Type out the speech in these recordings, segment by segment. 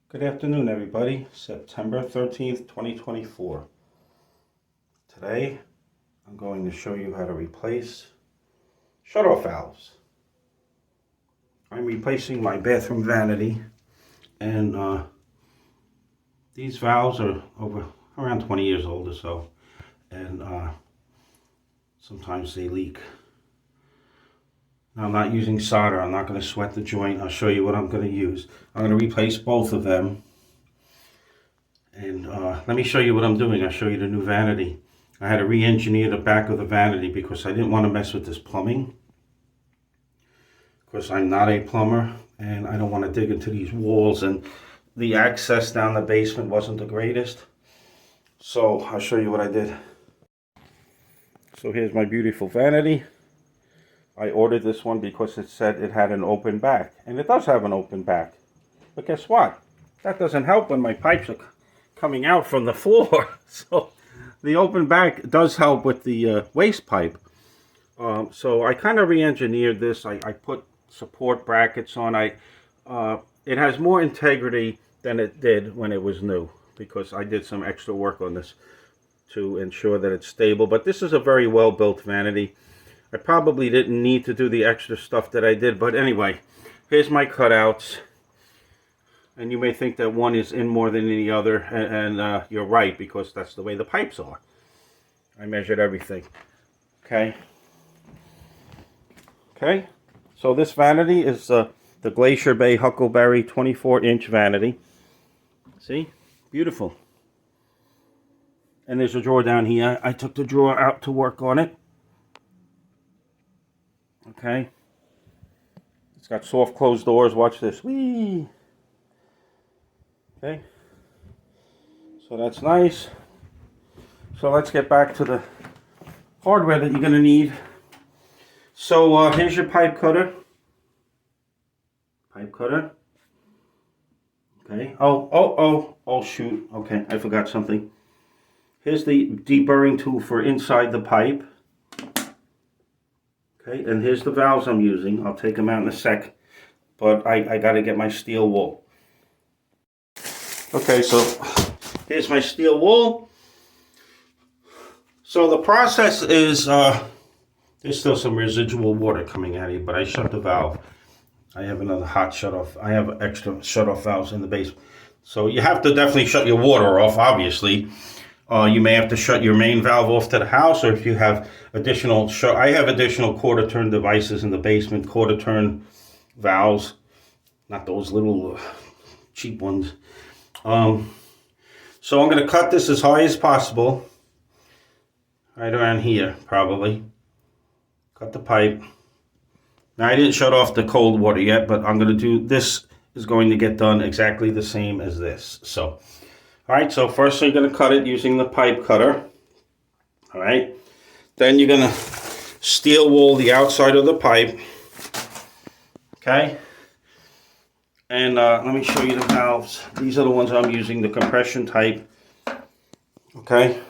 Good afternoon, everybody. September 13th, 2024. Today, I'm going to show you how to replace shutoff valves. I'm replacing my bathroom vanity, and these valves are around 20 years old or so, and sometimes they leak. Now, I'm not using solder. I'm not going to sweat the joint. I'll show you what I'm going to use. I'm going to replace both of them. And let me show you what I'm doing. I'll show you the new vanity. I had to re-engineer the back of the vanity because I didn't want to mess with this plumbing. Of course, I'm not a plumber, and I don't want to dig into these walls, and the access down the basement wasn't the greatest. So I'll show you what I did. So here's my beautiful vanity. I ordered this one because it said it had an open back, and it does have an open back. But guess what? That doesn't help when my pipes are coming out from the floor. So the open back does help with the waste pipe. So I kind of re-engineered this. I put support brackets on. It has more integrity than it did when it was new because I did some extra work on this to ensure that it's stable. But this is a very well built vanity. I probably didn't need to do the extra stuff that I did, but anyway, here's my cutouts. And you may think that one is in more than any other, and you're right, because that's the way the pipes are. I measured everything. Okay, so this vanity is the Glacier Bay Huckleberry 24-inch vanity. See? Beautiful. And there's a drawer down here. I took the drawer out to work on it. Okay. It's got soft closed doors. Watch this. Whee! Okay. So that's nice. So let's get back to the hardware that you're going to need. So here's your pipe cutter. Okay. Oh, shoot. Okay, I forgot something. Here's the deburring tool for inside the pipe. Okay, and here's the valves I'm using. I'll take them out in a sec, but I got to get my steel wool. Okay, so here's my steel wool. So the process is, there's still some residual water coming out of here, but I shut the valve. I have another hot shutoff. I have extra shutoff valves in the basement. So you have to definitely shut your water off, obviously. You may have to shut your main valve off to the house, or if you have additional, I have additional quarter turn devices in the basement, quarter turn valves, not those little cheap ones. So I'm going to cut this as high as possible, right around here, probably. Cut the pipe. Now I didn't shut off the cold water yet, but I'm going to do, this is going to get done exactly the same as this. So. Alright, so first you're going to cut it using the pipe cutter. Alright, then you're going to steel wool the outside of the pipe. Okay, and let me show you the valves. These are the ones I'm using, the compression type. Okay,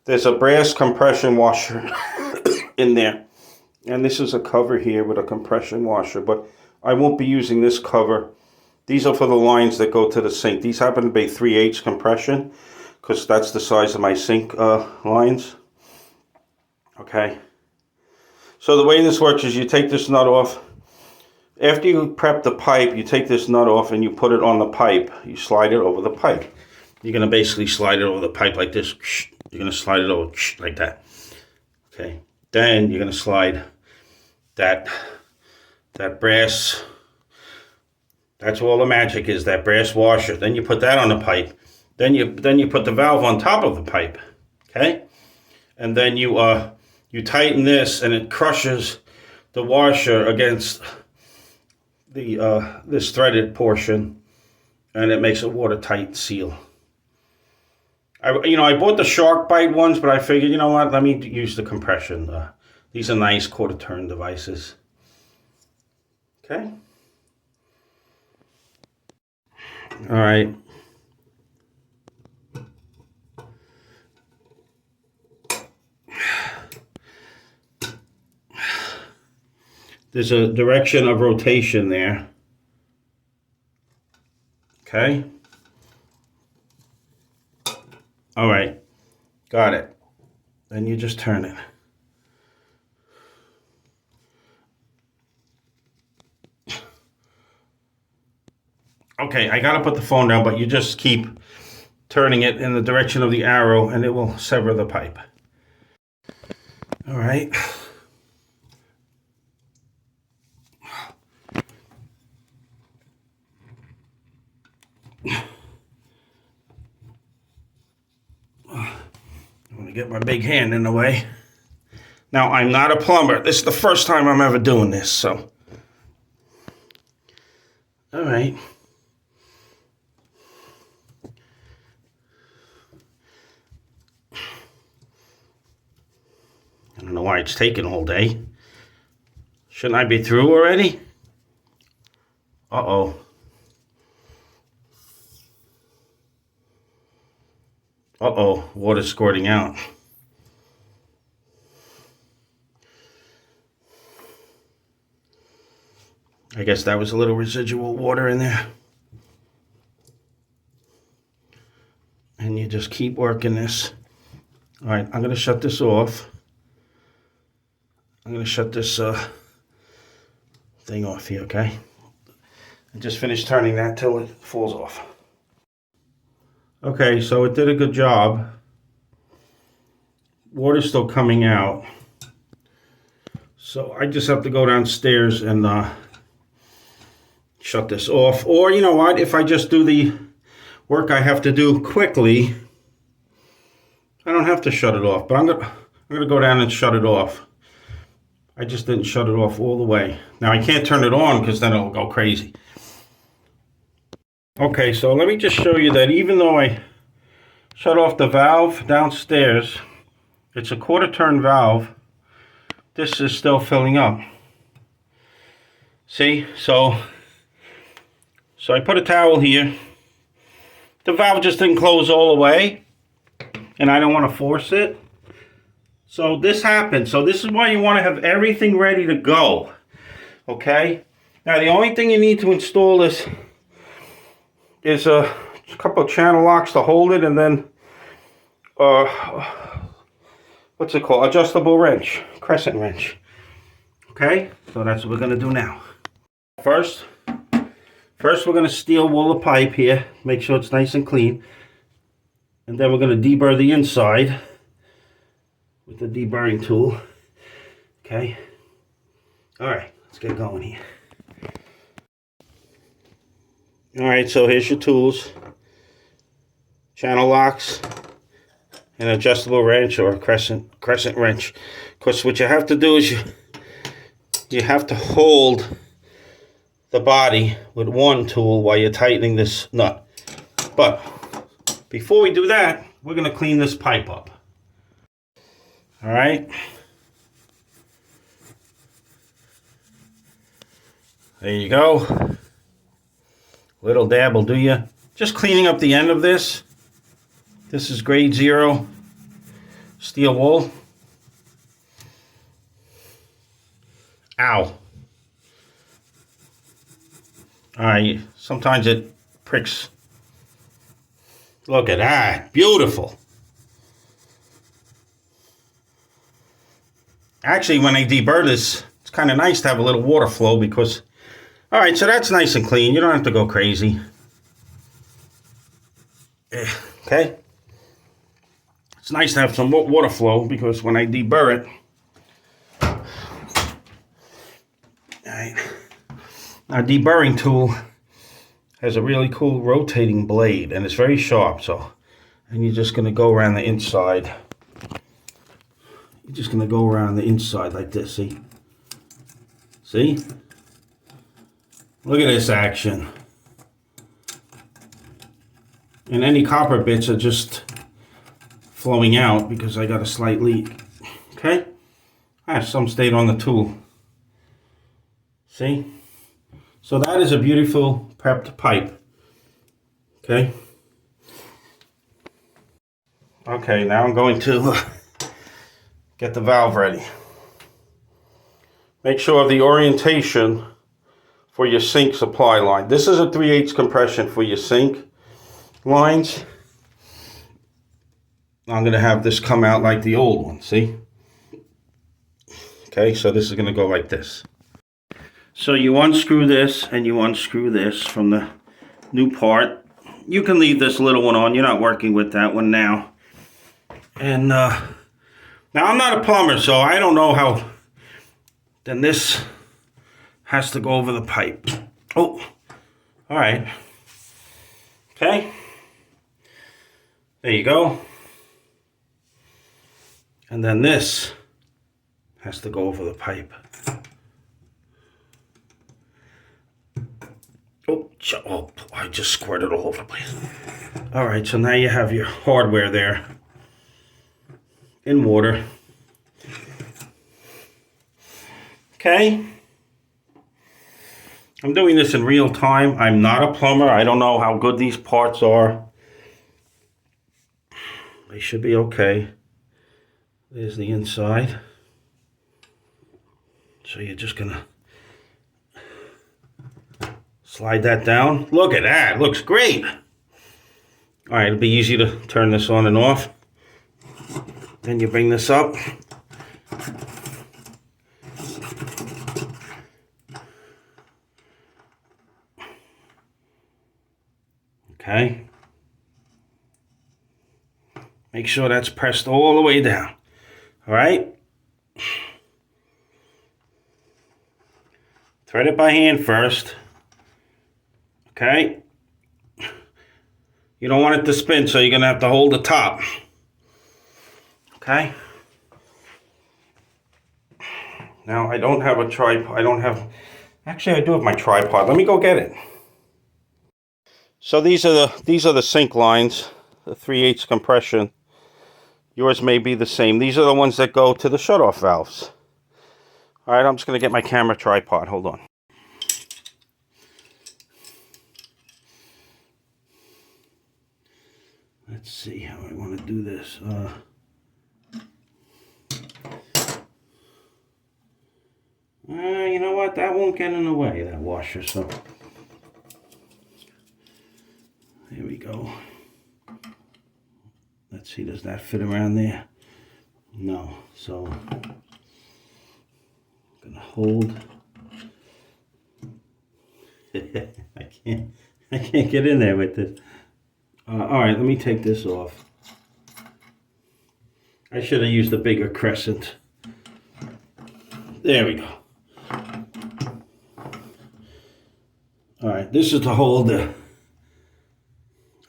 there's a brass compression washer in there. And this is a cover here with a compression washer, but I won't be using this cover. These are for the lines that go to the sink. These happen to be 3/8 compression because that's the size of my sink lines. Okay. So the way this works is you take this nut off. After you prep the pipe, you take this nut off and you put it on the pipe. You slide it over the pipe. You're going to basically slide it over the pipe like this. You're going to slide it over like that. Okay. Then you're going to slide that brass. That's all the magic is, that brass washer. Then you put that on the pipe. Then you put the valve on top of the pipe. Okay? And then you tighten this, and it crushes the washer against the this threaded portion, and it makes a watertight seal. I bought the shark bite ones, but I figured, you know what? Let me use the compression. These are nice quarter turn devices. Okay? All right. There's a direction of rotation there. Okay. All right, got it. Then you just turn it. Okay, I gotta put the phone down, but you just keep turning it in the direction of the arrow and it will sever the pipe. All right. I'm gonna get my big hand in the way. Now, I'm not a plumber. This is the first time I'm ever doing this, so. All right. I don't know why it's taking all day. Shouldn't I be through already? Uh-oh. Uh-oh, water's squirting out. I guess that was a little residual water in there. And you just keep working this. All right, I'm going to shut this off. I'm going to shut this thing off here, okay? And just finish turning that till it falls off. Okay, so it did a good job. Water's still coming out. So I just have to go downstairs and shut this off. Or you know what, if I just do the work I have to do quickly, I don't have to shut it off. But I'm gonna go down and shut it off. I just didn't shut it off all the way. Now I can't turn it on because then it'll go crazy. Okay, so let me just show you that even though I shut off the valve downstairs, it's a quarter turn valve, this is still filling up. See, so I put a towel here. The valve just didn't close all the way, and I don't want to force it. So this happened. So this is why you want to have everything ready to go. Okay? Now the only thing you need to install is a couple of channel locks to hold it, and then what's it called? Adjustable wrench, crescent wrench. Okay? So that's what we're going to do now. First we're going to steel wool the pipe here, make sure it's nice and clean. And then we're going to deburr the inside with the deburring tool. Okay. All right, let's get going here. All right, so here's your tools. Channel locks, an adjustable wrench or a crescent wrench. Of course, what you have to do is you have to hold the body with one tool while you're tightening this nut. But before we do that, we're going to clean this pipe up. All right. There you go. Little dab will do you. Just cleaning up the end of this. This is grade 0 steel wool. Ow. Alright, sometimes it pricks. Look at that. Beautiful. Actually, when I deburr this, it's kind of nice to have a little water flow because... Alright, so that's nice and clean. You don't have to go crazy. Okay? It's nice to have some water flow because when I deburr it... Alright. Our deburring tool has a really cool rotating blade and it's very sharp, so... And you're just going to go around the inside. You're just going to go around the inside like this, see? See? Look at this action. And any copper bits are just flowing out because I got a slight leak. Okay? Some stayed on the tool. See? So that is a beautiful prepped pipe. Okay? Okay, now I'm going to get the valve ready. Make sure of the orientation for your sink supply line. This is a 3/8 compression for your sink lines. I'm going to have this come out like the old one, see? Okay, so this is going to go like this. So you unscrew this and you unscrew this from the new part. You can leave this little one on. You're not working with that one now. And now I'm not a plumber, so I don't know how. Then this has to go over the pipe. Oh, all right. Okay. There you go. And then this has to go over the pipe. Oh, I just squirted all over the place. All right, so now you have your hardware there in water. Okay. I'm doing this in real time. I'm not a plumber. I don't know how good these parts are. They should be okay. There's the inside. So you're just gonna slide that down. Look at that, looks great. All right, it'll be easy to turn this on and off. Then you bring this up. Okay. Make sure that's pressed all the way down. All right. Thread it by hand first. Okay. You don't want it to spin, so you're going to have to hold the top. Okay. Now, I don't have a tripod. Actually, I do have my tripod. Let me go get it. So these are the sink lines, the 3/8 compression. Yours may be the same. These are the ones that go to the shutoff valves. All right, I'm just going to get my camera tripod. Hold on. Let's see how I want to do this. You know what? That won't get in the way, that washer. So here we go. Let's see, does that fit around there? No. So I'm gonna hold. I can't get in there with this. All right, let me take this off. I should have used a bigger crescent. There we go. All right, this is to hold the.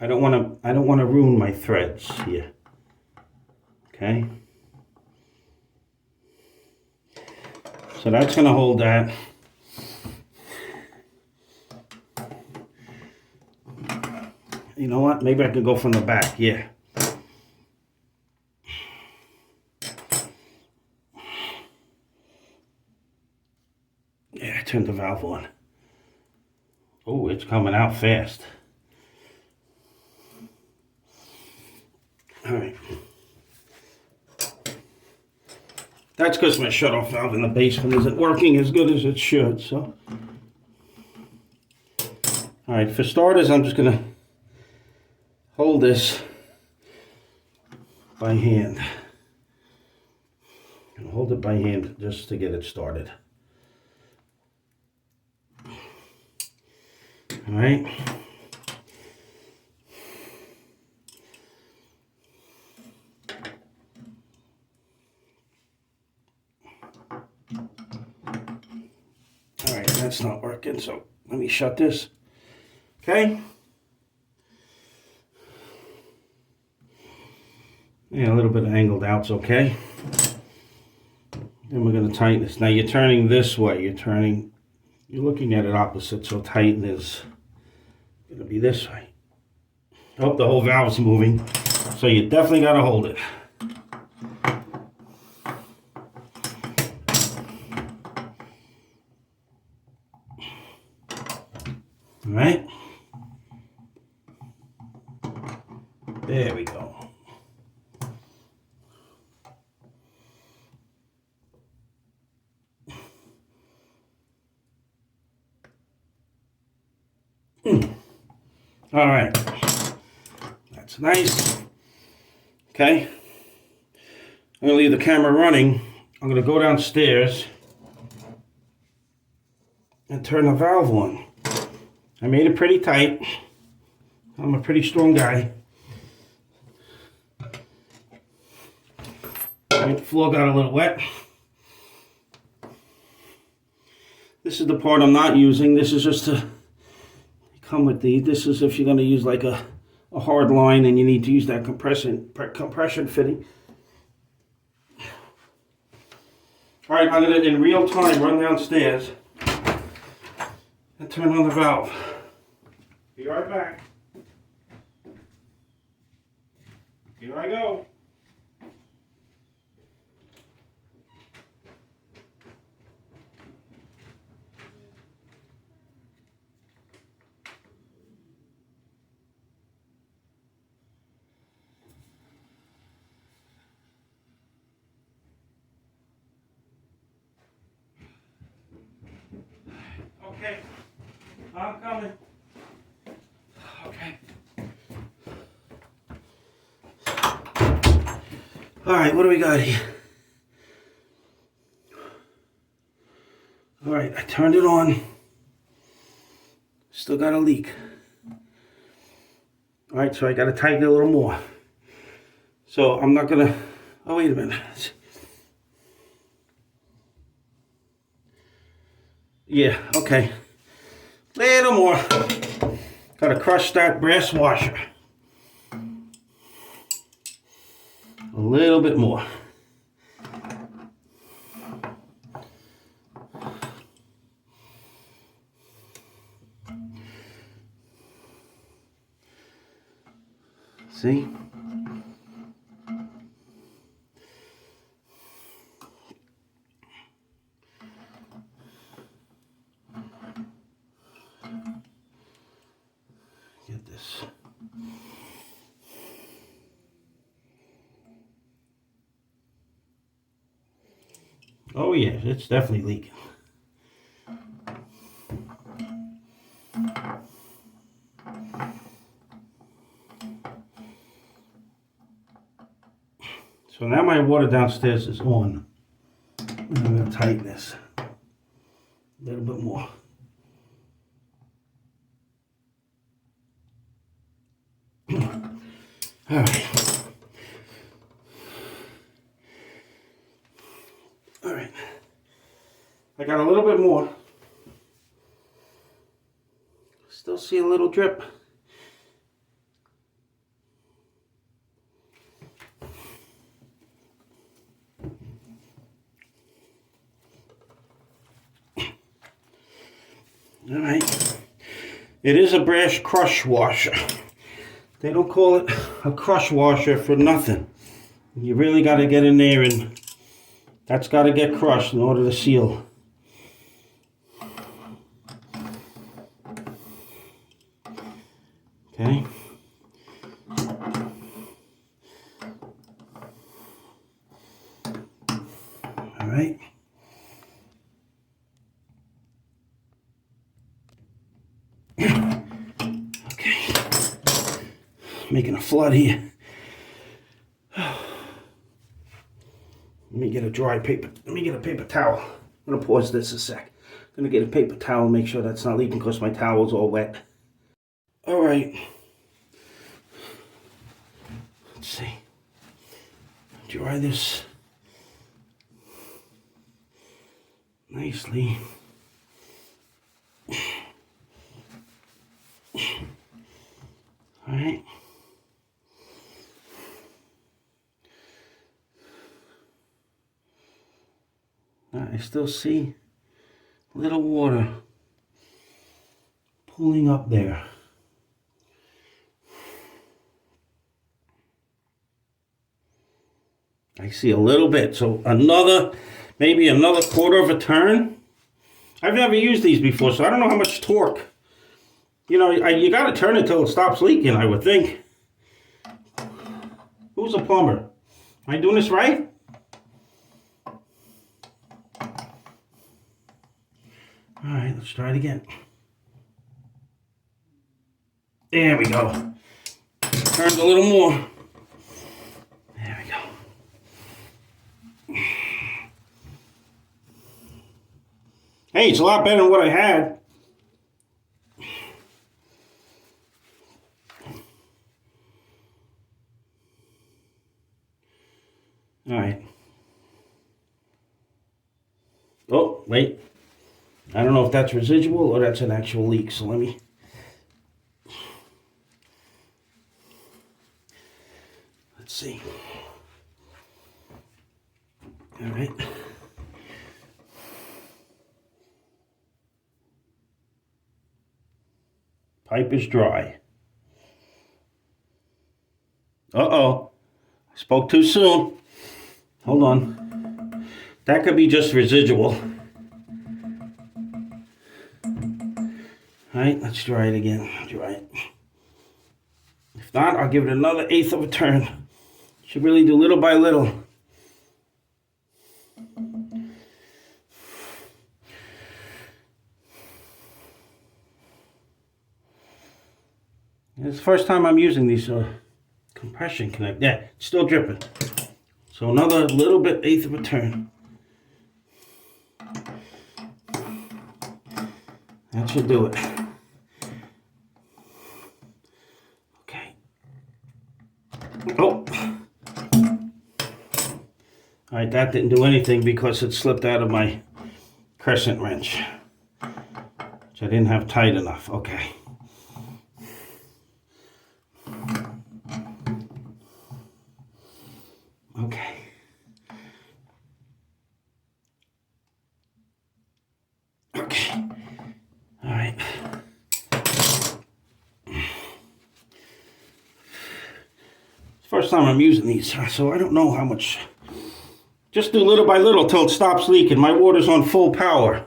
I don't want to ruin my threads here. Okay. So that's going to hold that. You know what? Maybe I could go from the back. Yeah. Yeah, I turned the valve on. Oh, it's coming out fast. All right. That's because my shutoff valve in the basement isn't working as good as it should, so. All right, for starters, I'm just going to hold this by hand. And hold it by hand just to get it started. All right. All right, that's not working, so let me shut this. Okay. Yeah, a little bit angled out's okay. Then we're going to tighten this. Now you're turning this way. You're looking at it opposite, so tighten is going to be this way. Oh, the whole valve's moving, so you definitely got to hold it. All right. There we go. All right. That's nice. Okay. I'm going to leave the camera running. I'm going to go downstairs and turn the valve on. I made it pretty tight. I'm a pretty strong guy. The floor got a little wet. This is the part I'm not using. This is just to come with these. This is if you're going to use like a hard line and you need to use that compression fitting. All right, I'm going to, in real time, run downstairs and turn on the valve. Be right back. Here I go. Okay, I'm coming. Okay. All right, what do we got here? All right, I turned it on. Still got a leak. All right, so I got to tighten it a little more. So I'm not gonna, oh, wait a minute. Yeah, okay. Little more. Gotta crush that brass washer. A little bit more. See? Get this. Oh yeah, it's definitely leaking. So now my water downstairs is on. I'm going to tighten this a little bit more. All right. All right. I got a little bit more. Still see a little drip. All right. It is a brass crush washer. They don't call it a crush washer for nothing. You really got to get in there and that's got to get crushed in order to seal. Okay. All right. Okay. Making a flood here. Let me get a dry paper. Let me get a paper towel. I'm gonna pause this a sec. I'm gonna get a paper towel and make sure that's not leaking because my towel's all wet. All right. Let's see. Dry this nicely. All right. I still see a little water pooling up there. I see a little bit, so maybe another quarter of a turn. I've never used these before, so I don't know how much torque. You know, you got to turn it till it stops leaking, I would think. Who's a plumber? Am I doing this right? All right, let's try it again. There we go. Turned a little more. Hey, it's a lot better than what I had. All right. Oh, wait. I don't know if that's residual or that's an actual leak, so let me... Let's see. All right. Pipe is dry. Uh-oh. I spoke too soon. Hold on. That could be just residual. All right, let's try it again. Try it. If not, I'll give it another 1/8 of a turn. Should really do little by little. It's the first time I'm using these compression connect. Yeah, it's still dripping. So another little bit 1/8 of a turn. That should do it. Okay. Oh. All right, that didn't do anything because it slipped out of my crescent wrench, which I didn't have tight enough. Okay. Okay. Okay. All right. First time I'm using these, so I don't know how much. Just do little by little till it stops leaking. My water's on full power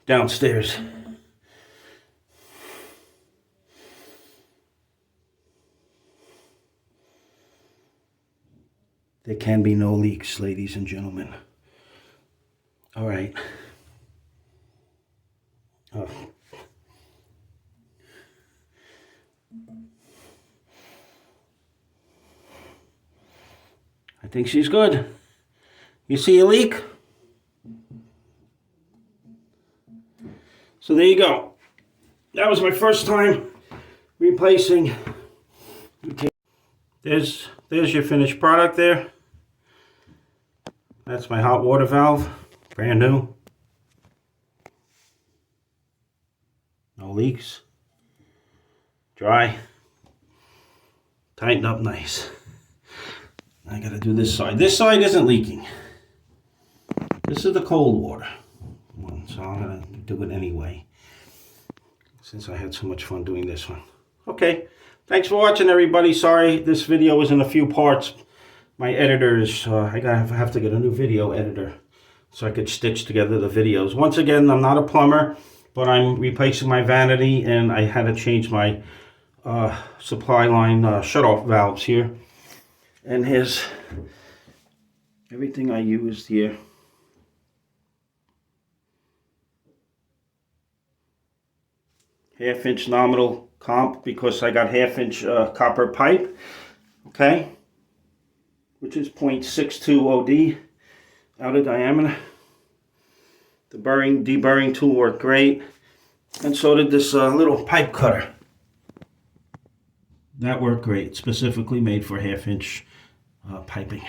downstairs. There can be no leaks, ladies and gentlemen. All right. Oh. I think she's good. You see a leak? So there you go. That was my first time replacing. Okay. There's your finished product there. That's my hot water valve, brand new. No leaks. Dry. Tightened up nice. I gotta do this side. This side isn't leaking. This is the cold water one, so I'm gonna do it anyway, since I had so much fun doing this one. Okay, thanks for watching, everybody. Sorry this video was in a few parts. My editor is, I have to get a new video editor so I could stitch together the videos. Once again, I'm not a plumber, but I'm replacing my vanity, and I had to change my supply line shutoff valves here. And here's everything I used here. Half-inch nominal comp because I got half-inch copper pipe, okay, which is 0.62 OD out of diameter. The deburring tool worked great, and so did this little pipe cutter. That worked great, specifically made for half-inch piping.